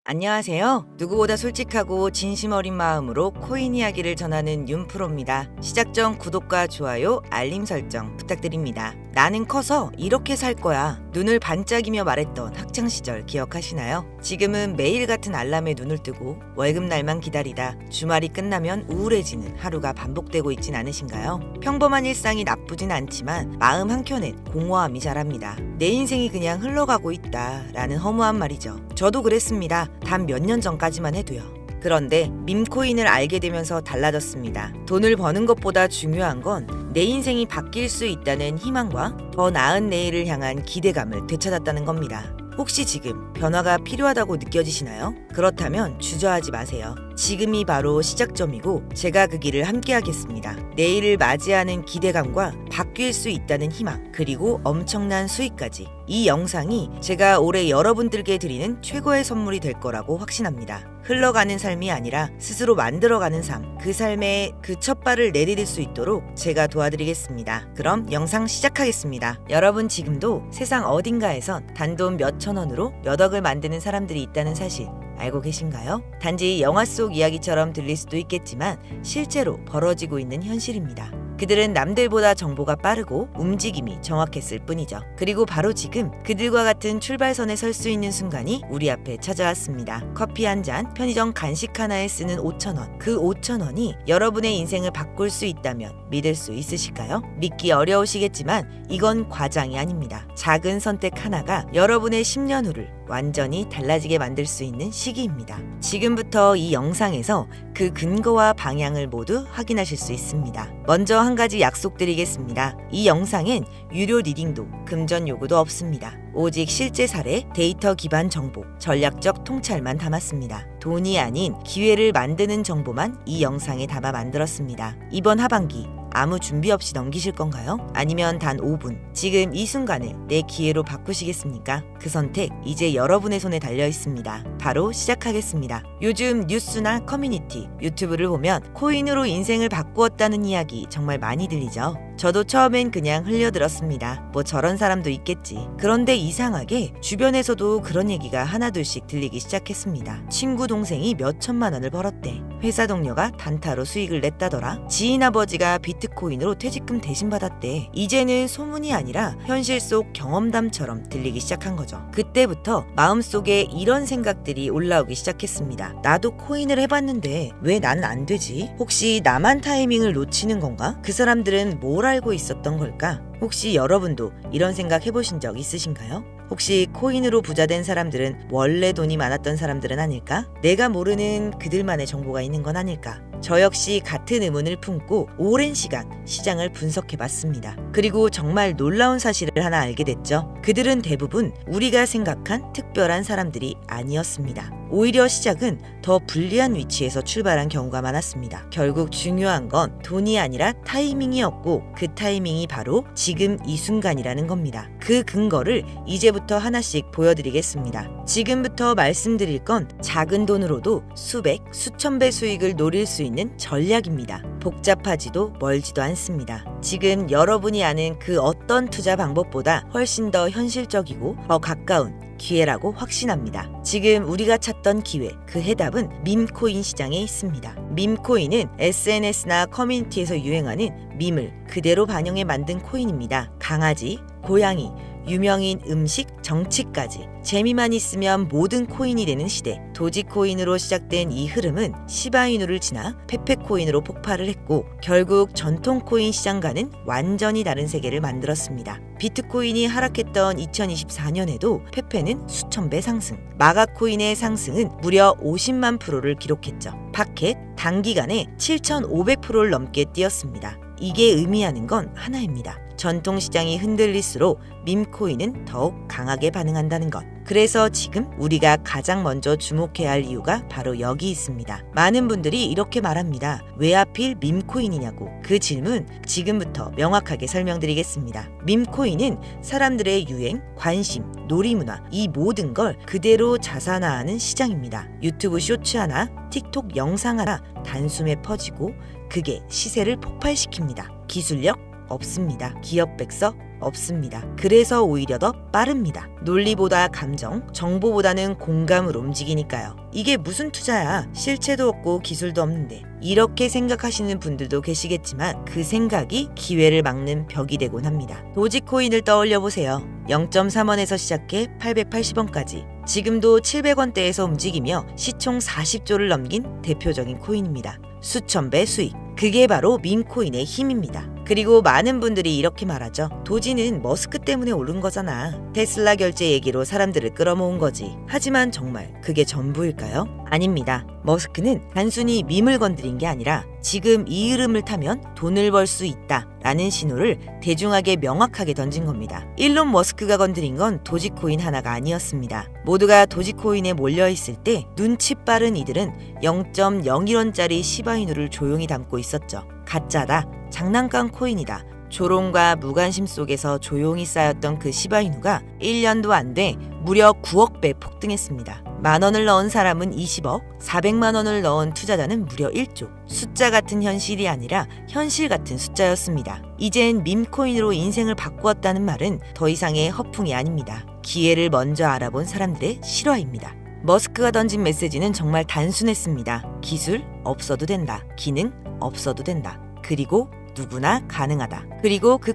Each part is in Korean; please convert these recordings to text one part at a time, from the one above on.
안녕하세요. 누구보다 솔직하고 진심 어린 마음으로 코인 이야기를 전하는 윤프로입니다. 시작 전 구독과 좋아요, 알림 설정 부탁드립니다. 나는 커서 이렇게 살 거야. 눈을 반짝이며 말했던 학창시절 기억하시나요? 지금은 매일 같은 알람에 눈을 뜨고 월급날만 기다리다 주말이 끝나면 우울해지는 하루가 반복되고 있진 않으신가요? 평범한 일상이 나쁘진 않지만 마음 한켠엔 공허함이 자랍니다. 내 인생이 그냥 흘러가고 있다 라는 허무한 말이죠. 저도 그랬습니다. 단 몇 년 전까지만 해도요. 그런데 밈코인을 알게 되면서 달라졌습니다. 돈을 버는 것보다 중요한 건 내 인생이 바뀔 수 있다는 희망과 더 나은 내일을 향한 기대감을 되찾았다는 겁니다. 혹시 지금 변화가 필요하다고 느껴지시나요? 그렇다면 주저하지 마세요. 지금이 바로 시작점이고 제가 그 길을 함께 하겠습니다. 내일을 맞이하는 기대감과 바뀔 수 있다는 희망, 그리고 엄청난 수익까지. 이 영상이 제가 올해 여러분들께 드리는 최고의 선물이 될 거라고 확신합니다. 흘러가는 삶이 아니라 스스로 만들어가는 삶, 그 삶에 그 첫 발을 내디딜 수 있도록 제가 도와드리겠습니다. 그럼 영상 시작하겠습니다. 여러분 지금도 세상 어딘가에선 단돈 몇천 원으로 몇 억을 만드는 사람들이 있다는 사실 알고 계신가요? 단지 영화 속 이야기처럼 들릴 수도 있겠지만 실제로 벌어지고 있는 현실입니다. 그들은 남들보다 정보가 빠르고 움직임이 정확했을 뿐이죠. 그리고 바로 지금 그들과 같은 출발선에 설 수 있는 순간이 우리 앞에 찾아왔습니다. 커피 한 잔, 편의점 간식 하나에 쓰는 5,000원. 그 5,000원이 여러분의 인생을 바꿀 수 있다면 믿을 수 있으실까요? 믿기 어려우시겠지만 이건 과장이 아닙니다. 작은 선택 하나가 여러분의 10년 후를 완전히 달라지게 만들 수 있는 시기입니다. 지금부터 이 영상에서 그 근거와 방향을 모두 확인하실 수 있습니다. 먼저 한 가지 약속드리겠습니다. 이 영상엔 유료 리딩도 금전 요구도 없습니다. 오직 실제 사례, 데이터 기반 정보, 전략적 통찰만 담았습니다. 돈이 아닌 기회를 만드는 정보만 이 영상에 담아 만들었습니다. 이번 하반기 아무 준비 없이 넘기실 건가요? 아니면 단 5분, 지금 이 순간을 내 기회로 바꾸시겠습니까? 그 선택 이제 여러분의 손에 달려 있습니다. 바로 시작하겠습니다. 요즘 뉴스나 커뮤니티, 유튜브를 보면 코인으로 인생을 바꾸었다는 이야기 정말 많이 들리죠? 저도 처음엔 그냥 흘려들었습니다. 뭐 저런 사람도 있겠지. 그런데 이상하게 주변에서도 그런 얘기가 하나둘씩 들리기 시작했습니다. 친구 동생이 몇 천만 원을 벌었대. 회사 동료가 단타로 수익을 냈다더라. 지인 아버지가 비트코인으로 퇴직금 대신 받았대. 이제는 소문이 아니라 현실 속 경험담처럼 들리기 시작한 거죠. 그때부터 마음속에 이런 생각들이 올라오기 시작했습니다. 나도 코인을 해봤는데 왜 나는 안 되지? 혹시 나만 타이밍을 놓치는 건가? 그 사람들은 뭘 알고 있었던 걸까? 혹시 여러분도 이런 생각 해보신 적 있으신가요? 혹시 코인으로 부자된 사람들은 원래 돈이 많았던 사람들은 아닐까? 내가 모르는 그들만의 정보가 있는 건 아닐까? 저 역시 같은 의문을 품고 오랜 시간 시장을 분석해봤습니다. 그리고 정말 놀라운 사실을 하나 알게 됐죠. 그들은 대부분 우리가 생각한 특별한 사람들이 아니었습니다. 오히려 시작은 더 불리한 위치에서 출발한 경우가 많았습니다. 결국 중요한 건 돈이 아니라 타이밍이었고 그 타이밍이 바로 지금 이 순간이라는 겁니다. 그 근거를 이제부터 하나씩 보여드리겠습니다. 지금부터 말씀드릴 건 작은 돈으로도 수백, 수천 배 수익을 노릴 수 있는 전략입니다. 복잡하지도 멀지도 않습니다. 지금 여러분이 아는 그 어떤 투자 방법보다 훨씬 더 현실적이고 더 가까운 기회라고 확신합니다. 지금 우리가 찾던 기회, 그 해답은 밈코인 시장에 있습니다. 밈코인은 SNS나 커뮤니티에서 유행하는 밈을 그대로 반영해 만든 코인입니다. 강아지, 고양이, 유명인 음식, 정치까지 재미만 있으면 모든 코인이 되는 시대. 도지코인으로 시작된 이 흐름은 시바이누를 지나 페페코인으로 폭발을 했고 결국 전통 코인 시장과는 완전히 다른 세계를 만들었습니다. 비트코인이 하락했던 2024년에도 페페는 수천 배 상승, 마가코인의 상승은 무려 50만 프로를 기록했죠. 파켓 단기간에 7,500%를 넘게 뛰었습니다. 이게 의미하는 건 하나입니다. 전통시장이 흔들릴수록 밈코인은 더욱 강하게 반응한다는 것. 그래서 지금 우리가 가장 먼저 주목해야 할 이유가 바로 여기 있습니다. 많은 분들이 이렇게 말합니다. 왜 하필 밈코인이냐고. 그 질문 지금부터 명확하게 설명드리겠습니다. 밈코인은 사람들의 유행, 관심, 놀이문화 이 모든 걸 그대로 자산화하는 시장입니다. 유튜브 쇼츠 하나, 틱톡 영상 하나 단숨에 퍼지고 그게 시세를 폭발시킵니다. 기술력 없습니다. 기업 백서 없습니다. 그래서 오히려 더 빠릅니다. 논리보다 감정, 정보보다는 공감으로 움직이니까요. 이게 무슨 투자야? 실체도 없고 기술도 없는데. 이렇게 생각하시는 분들도 계시겠지만 그 생각이 기회를 막는 벽이 되곤 합니다. 도지코인을 떠올려 보세요. 0.3원에서 시작해 880원까지. 지금도 700원대에서 움직이며 시총 40조를 넘긴 대표적인 코인입니다. 수천 배 수익. 그게 바로 밈코인의 힘입니다. 그리고 많은 분들이 이렇게 말하죠. 도지는 머스크 때문에 오른 거잖아. 테슬라 결제 얘기로 사람들을 끌어모은 거지. 하지만 정말 그게 전부일까요? 아닙니다. 머스크는 단순히 밈을 건드린 게 아니라 지금 이 흐름을 타면 돈을 벌 수 있다 라는 신호를 대중에게 명확하게 던진 겁니다. 일론 머스크가 건드린 건 도지코인 하나가 아니었습니다. 모두가 도지코인에 몰려있을 때 눈치 빠른 이들은 0.01원짜리 시바이누를 조용히 담고 있었죠. 가짜다, 장난감 코인이다, 조롱과 무관심 속에서 조용히 쌓였던 그 시바이누가 1년도 안 돼 무려 9억 배 폭등했습니다. 만원을 넣은 사람은 20억, 400만 원을 넣은 투자자는 무려 1조. 숫자 같은 현실이 아니라 현실 같은 숫자였습니다. 이젠 밈코인으로 인생을 바꾸었다는 말은 더 이상의 허풍이 아닙니다. 기회를 먼저 알아본 사람들의 실화입니다. 머스크가 던진 메시지는 정말 단순했습니다. 기술 없어도 된다. 기능 없어도 된다. 그리고 누구나 가능하다. 그리고 그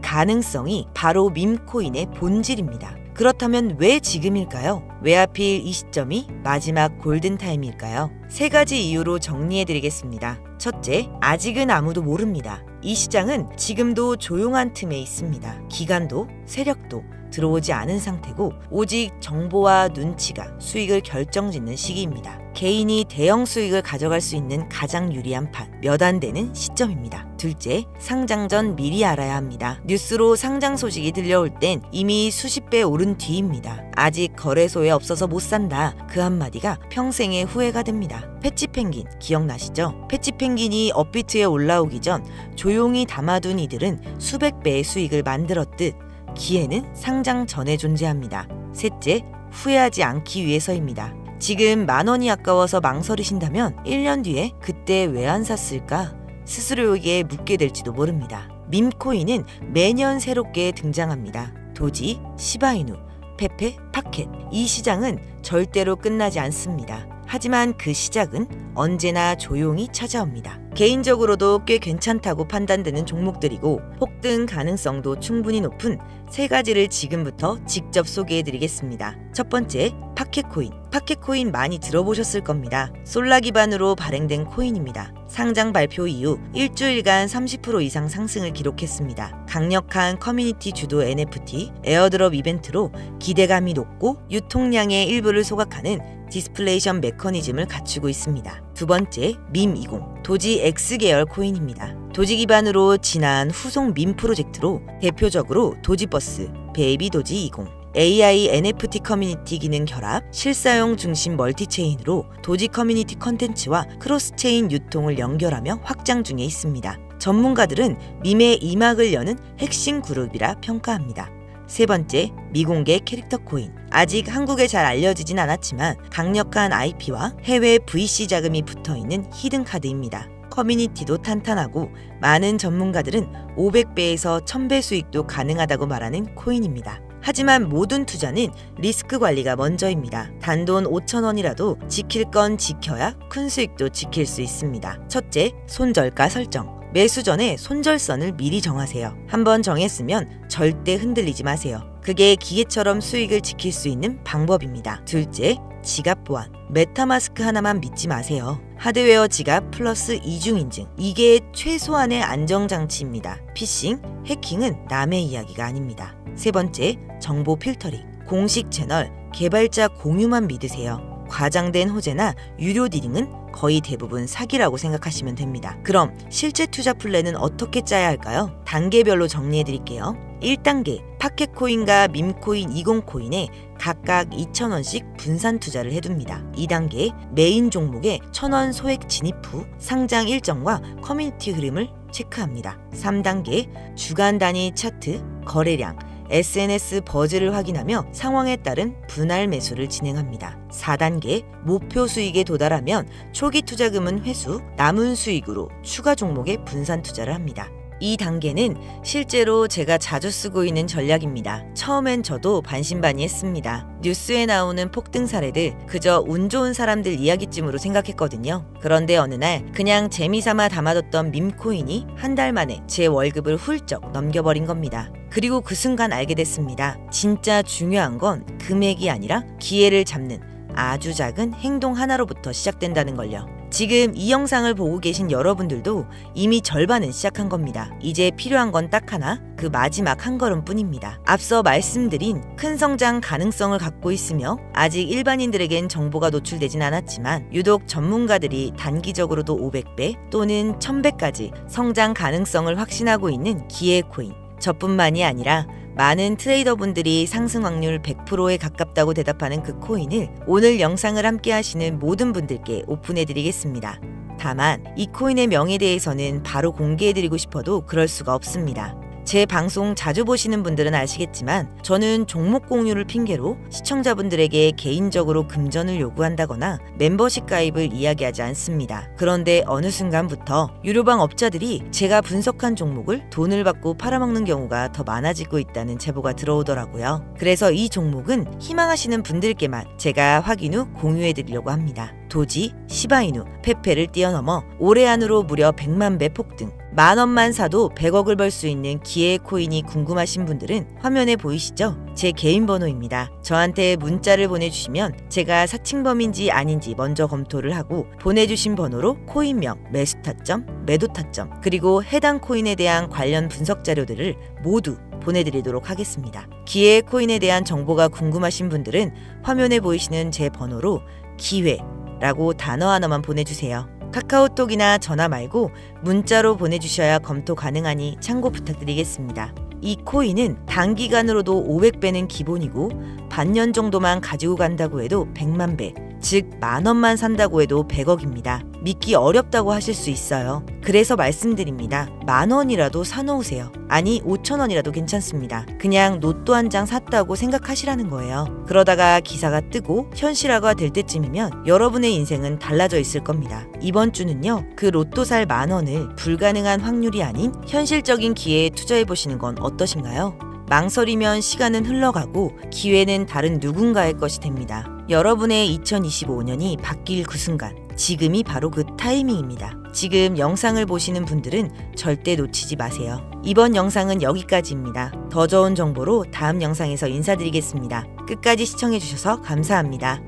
가능성이 바로 밈코인의 본질입니다. 그렇다면 왜 지금일까요? 왜 하필 이 시점이 마지막 골든타임일까요? 세 가지 이유로 정리해드리겠습니다. 첫째, 아직은 아무도 모릅니다. 이 시장은 지금도 조용한 틈에 있습니다. 기관도 세력도 들어오지 않은 상태고 오직 정보와 눈치가 수익을 결정짓는 시기입니다. 개인이 대형 수익을 가져갈 수 있는 가장 유리한 판, 몇 안 되는 시점입니다. 둘째, 상장 전 미리 알아야 합니다. 뉴스로 상장 소식이 들려올 땐 이미 수십 배 오른 뒤입니다. 아직 거래소에 없어서 못 산다. 그 한마디가 평생의 후회가 됩니다. 패치펭귄 기억나시죠? 패치펭귄이 업비트에 올라오기 전 조용히 담아둔 이들은 수백 배의 수익을 만들었듯 기회는 상장 전에 존재합니다. 셋째, 후회하지 않기 위해서입니다. 지금 만원이 아까워서 망설이신다면 1년 뒤에 그때 왜 안 샀을까? 스스로에게 묻게 될지도 모릅니다. 밈코인은 매년 새롭게 등장합니다. 도지, 시바이누, 페페, 파켓. 이 시장은 절대로 끝나지 않습니다. 하지만 그 시작은 언제나 조용히 찾아옵니다. 개인적으로도 꽤 괜찮다고 판단되는 종목들이고 폭등 가능성도 충분히 높은 세 가지를 지금부터 직접 소개해드리겠습니다. 첫 번째, 파켓코인. 파켓코인 많이 들어보셨을 겁니다. 솔라 기반으로 발행된 코인입니다. 상장 발표 이후 일주일간 30% 이상 상승을 기록했습니다. 강력한 커뮤니티 주도 NFT, 에어드롭 이벤트로 기대감이 높고 유통량의 일부를 소각하는 디스플레이션 메커니즘을 갖추고 있습니다. 두 번째, 밈20. 도지 X 계열 코인입니다. 도지 기반으로 진화한 후속 밈 프로젝트로 대표적으로 도지버스, 베이비 도지 20, AI NFT 커뮤니티 기능 결합, 실사용 중심 멀티체인으로 도지 커뮤니티 컨텐츠와 크로스체인 유통을 연결하며 확장 중에 있습니다. 전문가들은 밈의 이막을 여는 핵심 그룹이라 평가합니다. 세 번째, 미공개 캐릭터 코인. 아직 한국에 잘 알려지진 않았지만 강력한 IP와 해외 VC 자금이 붙어있는 히든카드입니다. 커뮤니티도 탄탄하고 많은 전문가들은 500배에서 1000배 수익도 가능하다고 말하는 코인입니다. 하지만 모든 투자는 리스크 관리가 먼저입니다. 단돈 5,000원이라도 지킬 건 지켜야 큰 수익도 지킬 수 있습니다. 첫째, 손절가 설정. 매수 전에 손절선을 미리 정하세요. 한번 정했으면 절대 흔들리지 마세요. 그게 기계처럼 수익을 지킬 수 있는 방법입니다. 둘째, 지갑 보안. 메타마스크 하나만 믿지 마세요. 하드웨어 지갑 플러스 이중인증. 이게 최소한의 안정장치입니다. 피싱, 해킹은 남의 이야기가 아닙니다. 세 번째, 정보 필터링. 공식 채널, 개발자 공유만 믿으세요. 과장된 호재나 유료 딜링은 거의 대부분 사기라고 생각하시면 됩니다. 그럼 실제 투자 플랜은 어떻게 짜야 할까요? 단계별로 정리해드릴게요. 1단계, 파켓코인과 밈코인 20코인에 각각 2,000원씩 분산 투자를 해둡니다. 2단계, 메인 종목에 1,000원 소액 진입 후 상장 일정과 커뮤니티 흐름을 체크합니다. 3단계, 주간 단위 차트, 거래량, SNS 버즈를 확인하며 상황에 따른 분할 매수를 진행합니다. 4단계, 목표 수익에 도달하면 초기 투자금은 회수, 남은 수익으로 추가 종목에 분산 투자를 합니다. 이 단계는 실제로 제가 자주 쓰고 있는 전략입니다. 처음엔 저도 반신반의했습니다. 뉴스에 나오는 폭등 사례들 그저 운 좋은 사람들 이야기쯤으로 생각했거든요. 그런데 어느 날 그냥 재미삼아 담아뒀던 밈코인이 한 달 만에 제 월급을 훌쩍 넘겨버린 겁니다. 그리고 그 순간 알게 됐습니다. 진짜 중요한 건 금액이 아니라 기회를 잡는 아주 작은 행동 하나로부터 시작된다는 걸요. 지금 이 영상을 보고 계신 여러분들도 이미 절반은 시작한 겁니다. 이제 필요한 건 딱 하나, 그 마지막 한 걸음뿐입니다. 앞서 말씀드린 큰 성장 가능성을 갖고 있으며 아직 일반인들에겐 정보가 노출되진 않았지만 유독 전문가들이 단기적으로도 500배 또는 1000배까지 성장 가능성을 확신하고 있는 기회코인. 저뿐만이 아니라 많은 트레이더분들이 상승 확률 100%에 가깝다고 대답하는 그 코인을 오늘 영상을 함께 하시는 모든 분들께 오픈해드리겠습니다. 다만 이 코인의 명에 대해서는 바로 공개해드리고 싶어도 그럴 수가 없습니다. 제 방송 자주 보시는 분들은 아시겠지만 저는 종목 공유를 핑계로 시청자분들에게 개인적으로 금전을 요구한다거나 멤버십 가입을 이야기하지 않습니다. 그런데 어느 순간부터 유료방 업자들이 제가 분석한 종목을 돈을 받고 팔아먹는 경우가 더 많아지고 있다는 제보가 들어오더라고요. 그래서 이 종목은 희망하시는 분들께만 제가 확인 후 공유해드리려고 합니다. 도지, 시바이누, 페페를 뛰어넘어 올해 안으로 무려 100만 배 폭등. 10,000원만 사도 100억을 벌 수 있는 기회 코인이 궁금하신 분들은 화면에 보이시죠? 제 개인 번호입니다. 저한테 문자를 보내주시면 제가 사칭범인지 아닌지 먼저 검토를 하고 보내주신 번호로 코인명, 매수 타점, 매도 타점, 그리고 해당 코인에 대한 관련 분석 자료들을 모두 보내드리도록 하겠습니다. 기회 코인에 대한 정보가 궁금하신 분들은 화면에 보이시는 제 번호로 기회라고 단어 하나만 보내주세요. 카카오톡이나 전화 말고 문자로 보내주셔야 검토 가능하니 참고 부탁드리겠습니다. 이 코인은 단기간으로도 500배는 기본이고 반년 정도만 가지고 간다고 해도 100만 배, 즉 10,000원만 산다고 해도 100억입니다. 믿기 어렵다고 하실 수 있어요. 그래서 말씀드립니다. 10,000원이라도 사놓으세요. 아니 5,000원이라도 괜찮습니다. 그냥 로또 한 장 샀다고 생각하시라는 거예요. 그러다가 기사가 뜨고 현실화가 될 때쯤이면 여러분의 인생은 달라져 있을 겁니다. 이번 주는요, 그 로또 살 10,000원을 불가능한 확률이 아닌 현실적인 기회에 투자해보시는 건 어떠신가요? 망설이면 시간은 흘러가고 기회는 다른 누군가의 것이 됩니다. 여러분의 2025년이 바뀔 그 순간, 지금이 바로 그 타이밍입니다. 지금 영상을 보시는 분들은 절대 놓치지 마세요. 이번 영상은 여기까지입니다. 더 좋은 정보로 다음 영상에서 인사드리겠습니다. 끝까지 시청해주셔서 감사합니다.